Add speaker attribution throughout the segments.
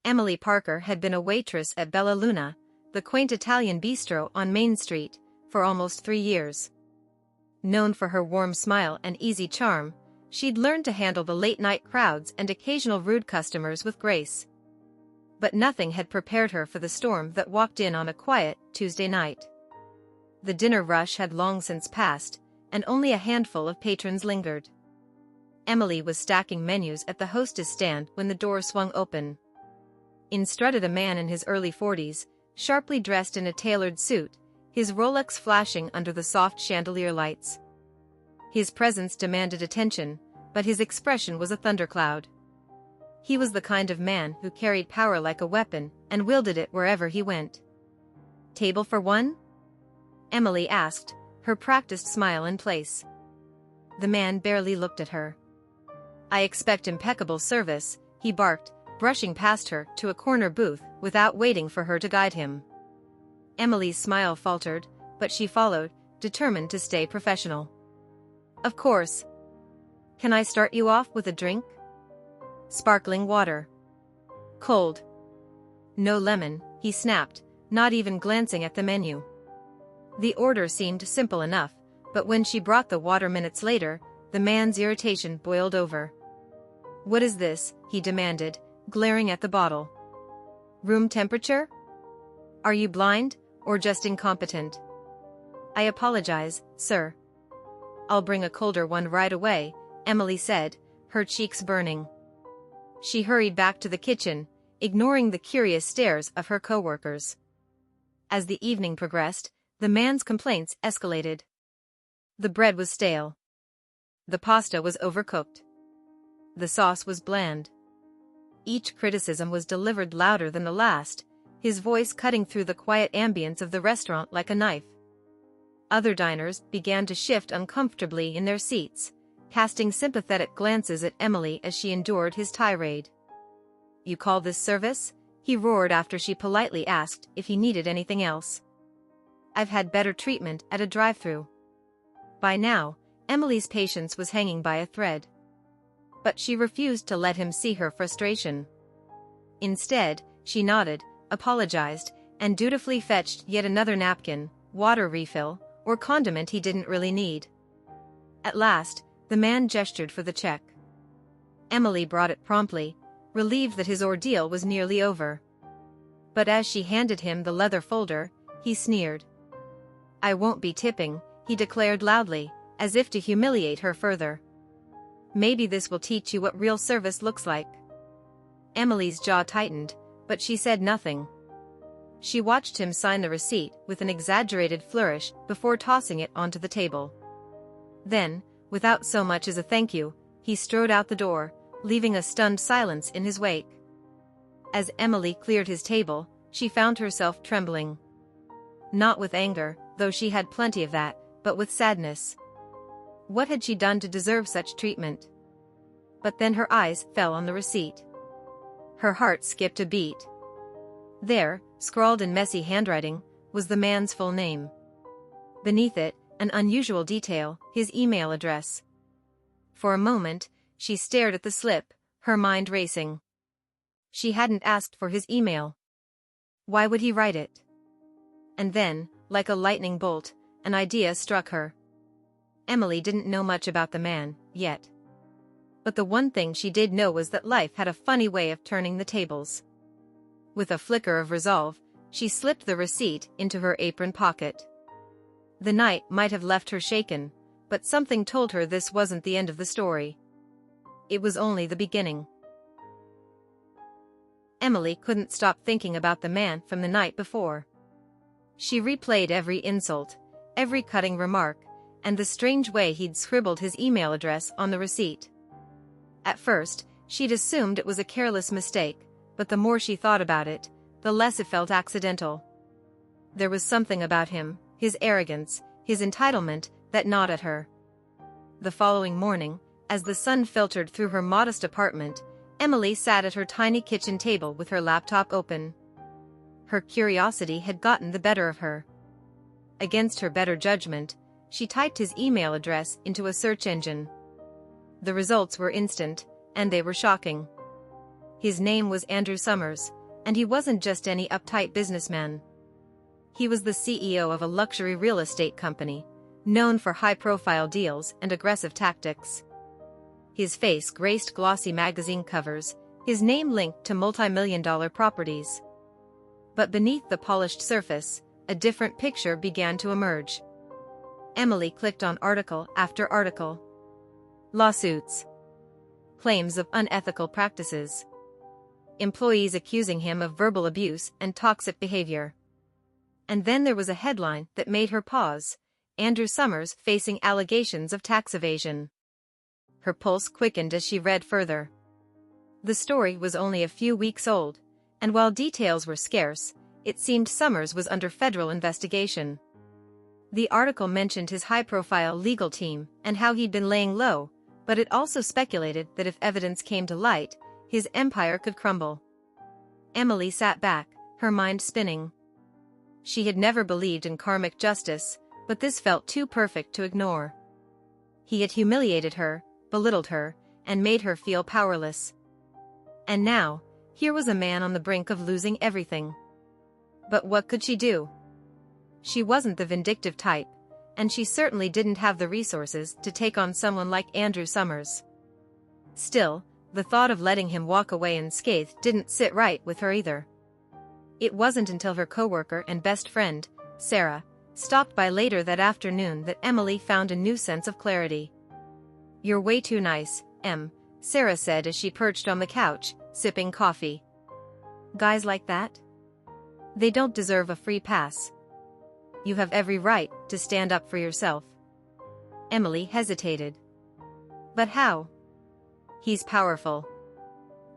Speaker 1: Emily Parker had been a waitress at Bella Luna, the quaint Italian bistro on Main Street, for almost 3 years. Known for her warm smile and easy charm, she'd learned to handle the late-night crowds and occasional rude customers with grace. But nothing had prepared her for the storm that walked in on a quiet Tuesday night. The dinner rush had long since passed, and only a handful of patrons lingered. Emily was stacking menus at the hostess stand when the door swung open. In strutted a man in his early 40s, sharply dressed in a tailored suit, his Rolex flashing under the soft chandelier lights. His presence demanded attention, but his expression was a thundercloud. He was the kind of man who carried power like a weapon and wielded it wherever he went. "Table for one?" Emily asked, her practiced smile in place. The man barely looked at her. "I expect impeccable service," he barked, brushing past her to a corner booth without waiting for her to guide him. Emily's smile faltered, but she followed, determined to stay professional. "Of course. Can I start you off with a drink?" "Sparkling water." "Cold." "No lemon," he snapped, not even glancing at the menu. The order seemed simple enough, but when she brought the water minutes later, the man's irritation boiled over. "What is this?" he demanded, glaring at the bottle. "Room temperature? Are you blind, or just incompetent?" "I apologize, sir." "I'll bring a colder one right away," Emily said, her cheeks burning. She hurried back to the kitchen, ignoring the curious stares of her co-workers. As the evening progressed, the man's complaints escalated. The bread was stale. The pasta was overcooked. The sauce was bland. Each criticism was delivered louder than the last, his voice cutting through the quiet ambience of the restaurant like a knife. Other diners began to shift uncomfortably in their seats, casting sympathetic glances at Emily as she endured his tirade. "You call this service?" he roared after she politely asked if he needed anything else. "I've had better treatment at a drive-thru." By now, Emily's patience was hanging by a thread. But she refused to let him see her frustration. Instead, she nodded, apologized, and dutifully fetched yet another napkin, water refill, or condiment he didn't really need. At last, the man gestured for the check. Emily brought it promptly, relieved that his ordeal was nearly over. But as she handed him the leather folder, he sneered. "I won't be tipping," he declared loudly, as if to humiliate her further. "Maybe this will teach you what real service looks like." Emily's jaw tightened, but she said nothing. She watched him sign the receipt with an exaggerated flourish before tossing it onto the table. Then, without so much as a thank you, he strode out the door, leaving a stunned silence in his wake. As Emily cleared his table, she found herself trembling. Not with anger, though she had plenty of that, but with sadness. What had she done to deserve such treatment? But then her eyes fell on the receipt. Her heart skipped a beat. There, scrawled in messy handwriting, was the man's full name. Beneath it, an unusual detail, his email address. For a moment, she stared at the slip, her mind racing. She hadn't asked for his email. Why would he write it? And then, like a lightning bolt, an idea struck her. Emily didn't know much about the man, yet. But the one thing she did know was that life had a funny way of turning the tables. With a flicker of resolve, she slipped the receipt into her apron pocket. The night might have left her shaken, but something told her this wasn't the end of the story. It was only the beginning. Emily couldn't stop thinking about the man from the night before. She replayed every insult, every cutting remark, and the strange way he'd scribbled his email address on the receipt. At first, she'd assumed it was a careless mistake, but the more she thought about it, the less it felt accidental. There was something about him, his arrogance, his entitlement, that gnawed at her. The following morning, as the sun filtered through her modest apartment, Emily sat at her tiny kitchen table with her laptop open. Her curiosity had gotten the better of her. Against her better judgment, she typed his email address into a search engine. The results were instant, and they were shocking. His name was Andrew Summers, and he wasn't just any uptight businessman. He was the CEO of a luxury real estate company, known for high-profile deals and aggressive tactics. His face graced glossy magazine covers, his name linked to multi-million-dollar properties. But beneath the polished surface, a different picture began to emerge. Emily clicked on article after article. Lawsuits. Claims of unethical practices. Employees accusing him of verbal abuse and toxic behavior. And then there was a headline that made her pause: Andrew Summers facing allegations of tax evasion. Her pulse quickened as she read further. The story was only a few weeks old, and while details were scarce, it seemed Summers was under federal investigation. The article mentioned his high-profile legal team and how he'd been laying low, but it also speculated that if evidence came to light, his empire could crumble. Emily sat back, her mind spinning. She had never believed in karmic justice, but this felt too perfect to ignore. He had humiliated her, belittled her, and made her feel powerless. And now, here was a man on the brink of losing everything. But what could she do? She wasn't the vindictive type, and she certainly didn't have the resources to take on someone like Andrew Summers. Still, the thought of letting him walk away unscathed didn't sit right with her either. It wasn't until her coworker and best friend, Sarah, stopped by later that afternoon that Emily found a new sense of clarity. "You're way too nice, Em," Sarah said as she perched on the couch, sipping coffee. "Guys like that? They don't deserve a free pass. You have every right to stand up for yourself." Emily hesitated. "But how?" "He's powerful.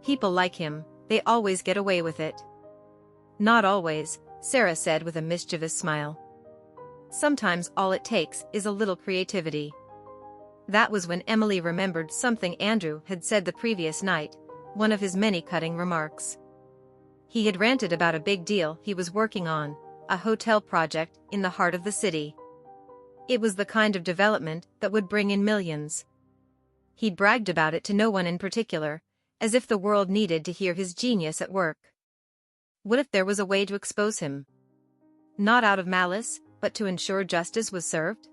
Speaker 1: People like him, they always get away with it." "Not always," Sarah said with a mischievous smile. "Sometimes all it takes is a little creativity." That was when Emily remembered something Andrew had said the previous night, one of his many cutting remarks. He had ranted about a big deal he was working on, a hotel project in the heart of the city. It was the kind of development that would bring in millions. He'd bragged about it to no one in particular, as if the world needed to hear his genius at work. What if there was a way to expose him? Not out of malice, but to ensure justice was served?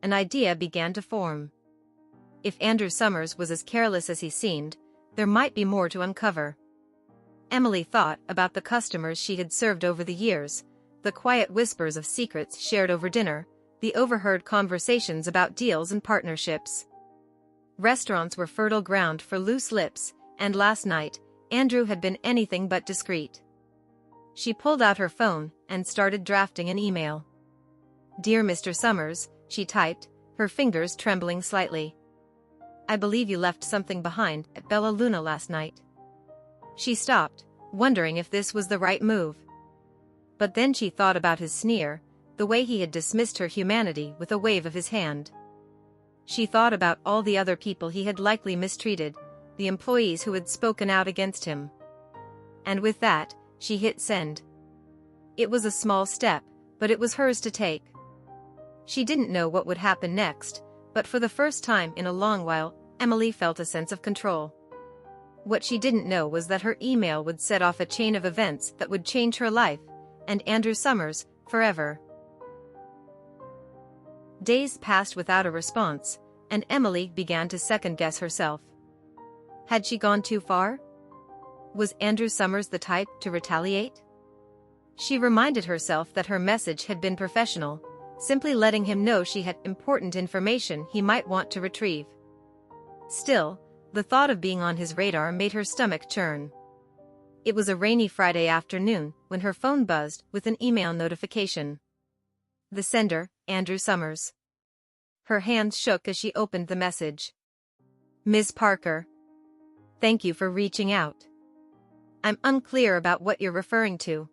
Speaker 1: An idea began to form. If Andrew Summers was as careless as he seemed, there might be more to uncover. Emily thought about the customers she had served over the years, the quiet whispers of secrets shared over dinner, the overheard conversations about deals and partnerships. Restaurants were fertile ground for loose lips, and last night, Andrew had been anything but discreet. She pulled out her phone and started drafting an email. "Dear Mr. Summers," she typed, her fingers trembling slightly. "I believe you left something behind at Bella Luna last night." She stopped, wondering if this was the right move. But then she thought about his sneer, the way he had dismissed her humanity with a wave of his hand. She thought about all the other people he had likely mistreated, the employees who had spoken out against him. And with that, she hit send. It was a small step, but it was hers to take. She didn't know what would happen next, but for the first time in a long while, Emily felt a sense of control. What she didn't know was that her email would set off a chain of events that would change her life, and Andrew Summers, forever. Days passed without a response, and Emily began to second-guess herself. Had she gone too far? Was Andrew Summers the type to retaliate? She reminded herself that her message had been professional, simply letting him know she had important information he might want to retrieve. Still, the thought of being on his radar made her stomach churn. It was a rainy Friday afternoon when her phone buzzed with an email notification. The sender, Andrew Summers. Her hands shook as she opened the message. "Ms. Parker. Thank you for reaching out. I'm unclear about what you're referring to.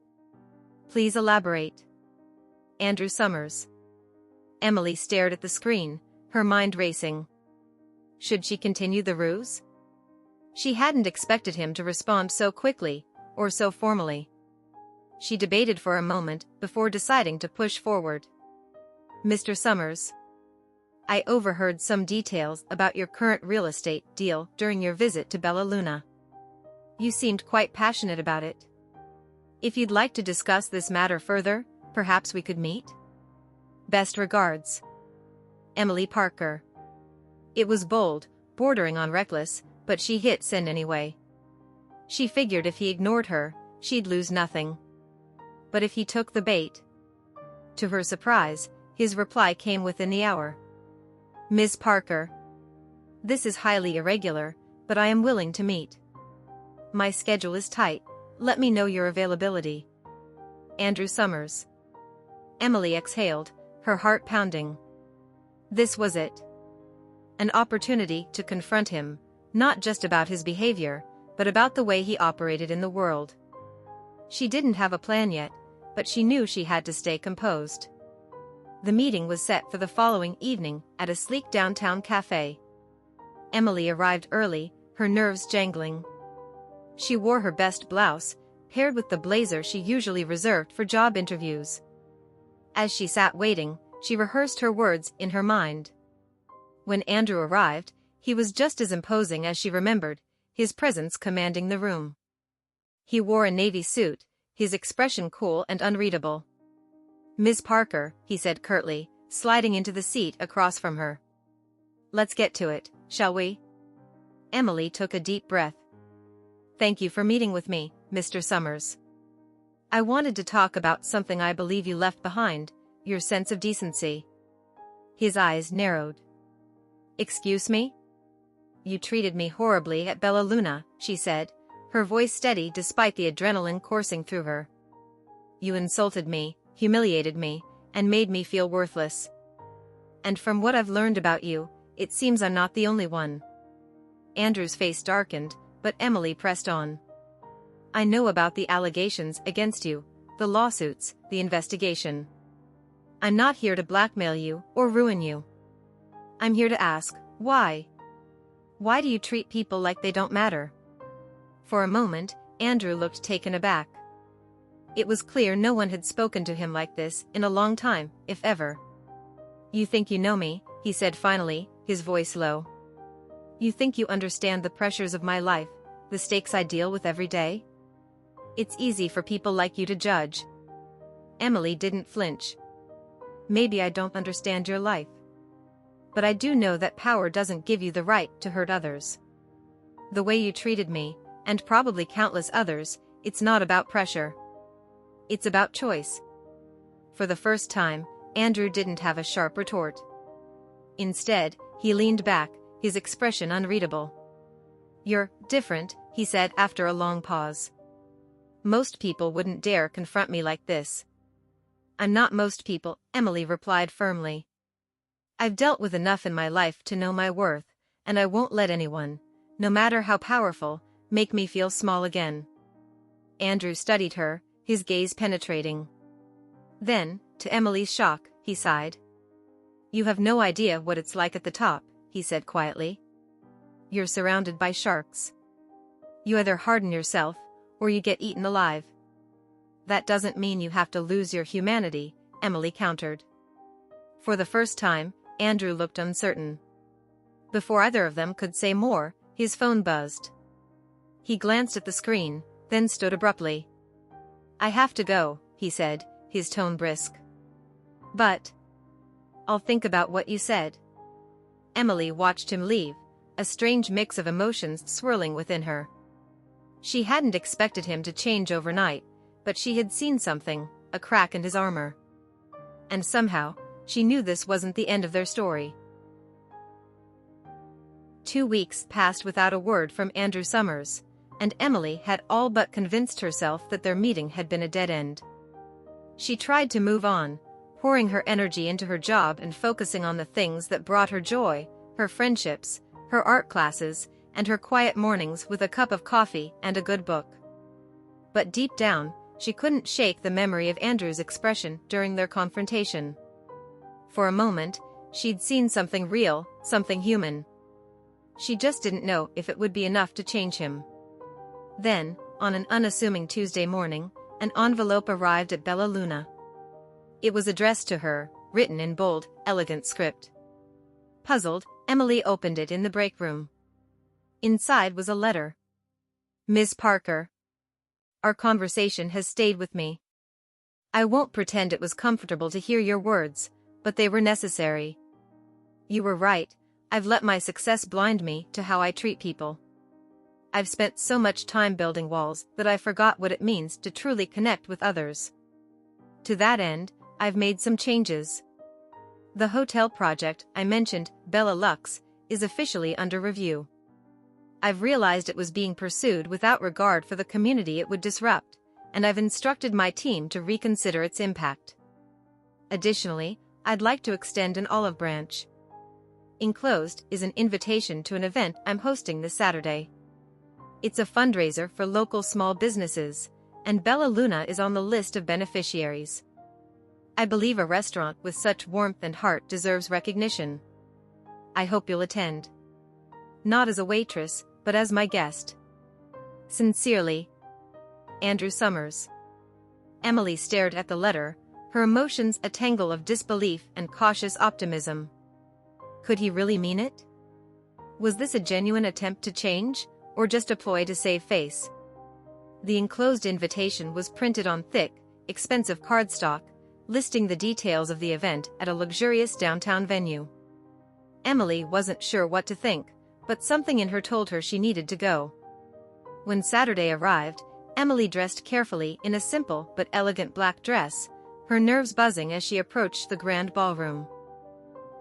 Speaker 1: Please elaborate. Andrew Summers." Emily stared at the screen, her mind racing. Should she continue the ruse? She hadn't expected him to respond so quickly, or so formally. She debated for a moment before deciding to push forward. "Mr. Summers, I overheard some details about your current real estate deal during your visit to Bella Luna. You seemed quite passionate about it. If you'd like to discuss this matter further, perhaps we could meet? Best regards. Emily Parker. It was bold, bordering on reckless, but she hit send anyway. She figured if he ignored her, she'd lose nothing. But if he took the bait? To her surprise, his reply came within the hour. Ms. Parker. This is highly irregular, but I am willing to meet. My schedule is tight. Let me know your availability. Andrew Summers. Emily exhaled, her heart pounding. This was it. An opportunity to confront him, not just about his behavior, but about the way he operated in the world. She didn't have a plan yet, but she knew she had to stay composed. The meeting was set for the following evening at a sleek downtown cafe. Emily arrived early, her nerves jangling. She wore her best blouse, paired with the blazer she usually reserved for job interviews. As she sat waiting, she rehearsed her words in her mind. When Andrew arrived, he was just as imposing as she remembered, his presence commanding the room. He wore a navy suit, his expression cool and unreadable. Ms. Parker, he said curtly, sliding into the seat across from her. Let's get to it, shall we? Emily took a deep breath. Thank you for meeting with me, Mr. Summers. I wanted to talk about something I believe you left behind, your sense of decency. His eyes narrowed. Excuse me? You treated me horribly at Bella Luna, she said, her voice steady despite the adrenaline coursing through her. You insulted me, humiliated me, and made me feel worthless. And from what I've learned about you, it seems I'm not the only one. Andrew's face darkened, but Emily pressed on. I know about the allegations against you, the lawsuits, the investigation. I'm not here to blackmail you or ruin you. I'm here to ask, why? Why do you treat people like they don't matter? For a moment, Andrew looked taken aback. It was clear no one had spoken to him like this in a long time, if ever. You think you know me, he said finally, his voice low. You think you understand the pressures of my life, the stakes I deal with every day? It's easy for people like you to judge. Emily didn't flinch. Maybe I don't understand your life. But I do know that power doesn't give you the right to hurt others. The way you treated me, and probably countless others, it's not about pressure. It's about choice. For the first time, Andrew didn't have a sharp retort. Instead, he leaned back, his expression unreadable. You're different, he said after a long pause. Most people wouldn't dare confront me like this. I'm not most people, Emily replied firmly. I've dealt with enough in my life to know my worth, and I won't let anyone, no matter how powerful, make me feel small again. Andrew studied her, his gaze penetrating. Then, to Emily's shock, he sighed. You have no idea what it's like at the top, he said quietly. You're surrounded by sharks. You either harden yourself, or you get eaten alive. That doesn't mean you have to lose your humanity, Emily countered. For the first time, Andrew looked uncertain. Before either of them could say more, his phone buzzed. He glanced at the screen, then stood abruptly. I have to go, he said, his tone brisk. But I'll think about what you said. Emily watched him leave, a strange mix of emotions swirling within her. She hadn't expected him to change overnight, but she had seen something, a crack in his armor. And somehow, she knew this wasn't the end of their story. 2 weeks passed without a word from Andrew Summers, and Emily had all but convinced herself that their meeting had been a dead end. She tried to move on, pouring her energy into her job and focusing on the things that brought her joy, her friendships, her art classes, and her quiet mornings with a cup of coffee and a good book. But deep down, she couldn't shake the memory of Andrew's expression during their confrontation. For a moment, she'd seen something real, something human. She just didn't know if it would be enough to change him. Then, on an unassuming Tuesday morning, an envelope arrived at Bella Luna. It was addressed to her, written in bold, elegant script. Puzzled, Emily opened it in the break room. Inside was a letter. Ms. Parker. Our conversation has stayed with me. I won't pretend it was comfortable to hear your words, but they were necessary. You were right, I've let my success blind me to how I treat people. I've spent so much time building walls that I forgot what it means to truly connect with others. To that end, I've made some changes. The hotel project I mentioned, Bella Lux, is officially under review. I've realized it was being pursued without regard for the community it would disrupt, and I've instructed my team to reconsider its impact. Additionally, I'd like to extend an olive branch. Enclosed is an invitation to an event I'm hosting this Saturday. It's a fundraiser for local small businesses, and Bella Luna is on the list of beneficiaries. I believe a restaurant with such warmth and heart deserves recognition. I hope you'll attend. Not as a waitress, but as my guest. Sincerely, Andrew Summers. Emily stared at the letter, her emotions a tangle of disbelief and cautious optimism. Could he really mean it? Was this a genuine attempt to change, or just a ploy to save face? The enclosed invitation was printed on thick, expensive cardstock, listing the details of the event at a luxurious downtown venue. Emily wasn't sure what to think, but something in her told her she needed to go. When Saturday arrived, Emily dressed carefully in a simple but elegant black dress, her nerves buzzing as she approached the grand ballroom.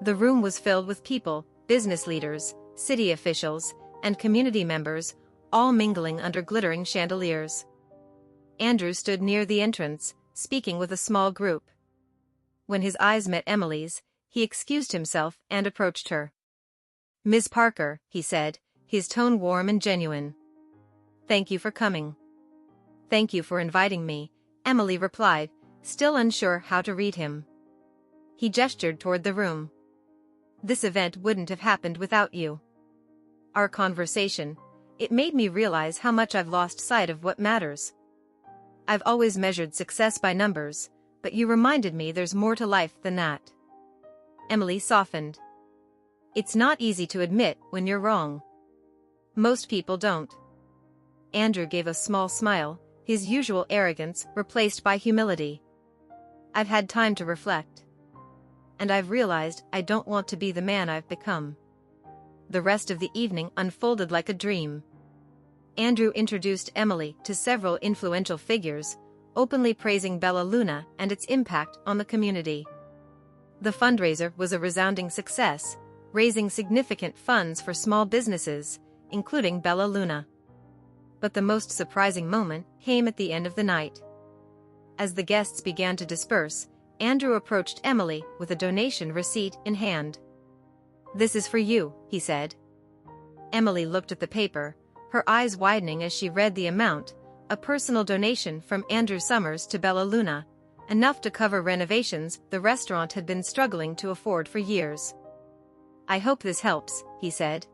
Speaker 1: The room was filled with people, business leaders, city officials, and community members, all mingling under glittering chandeliers. Andrew stood near the entrance, speaking with a small group. When his eyes met Emily's, he excused himself and approached her. Ms. Parker, he said, his tone warm and genuine. Thank you for coming. Thank you for inviting me, Emily replied, still unsure how to read him. He gestured toward the room. This event wouldn't have happened without you. Our conversation, it made me realize how much I've lost sight of what matters. I've always measured success by numbers, but you reminded me there's more to life than that. Emily softened. It's not easy to admit when you're wrong. Most people don't. Andrew gave a small smile, his usual arrogance replaced by humility. I've had time to reflect. And I've realized I don't want to be the man I've become. The rest of the evening unfolded like a dream. Andrew introduced Emily to several influential figures, openly praising Bella Luna and its impact on the community. The fundraiser was a resounding success, raising significant funds for small businesses, including Bella Luna. But the most surprising moment came at the end of the night. As the guests began to disperse, Andrew approached Emily with a donation receipt in hand. This is for you, he said. Emily looked at the paper, her eyes widening as she read the amount, a personal donation from Andrew Summers to Bella Luna, enough to cover renovations the restaurant had been struggling to afford for years. I hope this helps, he said.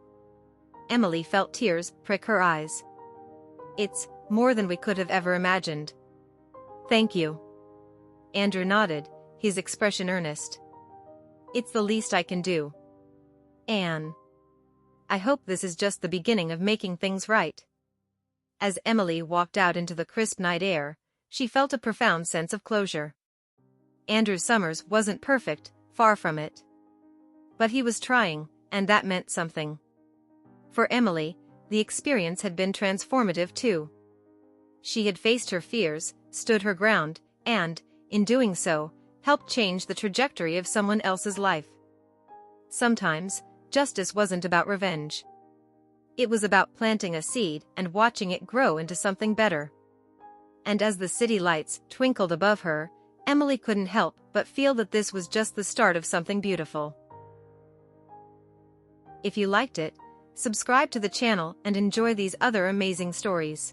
Speaker 1: Emily felt tears prick her eyes. It's more than we could have ever imagined. Thank you. Andrew nodded, his expression earnest. It's the least I can do. Anne. I hope this is just the beginning of making things right. As Emily walked out into the crisp night air, she felt a profound sense of closure. Andrew Summers wasn't perfect, far from it. But he was trying, and that meant something. For Emily, the experience had been transformative too. She had faced her fears, stood her ground, and, in doing so, helped change the trajectory of someone else's life. Sometimes, justice wasn't about revenge. It was about planting a seed and watching it grow into something better. And as the city lights twinkled above her, Emily couldn't help but feel that this was just the start of something beautiful. If you liked it, subscribe to the channel and enjoy these other amazing stories.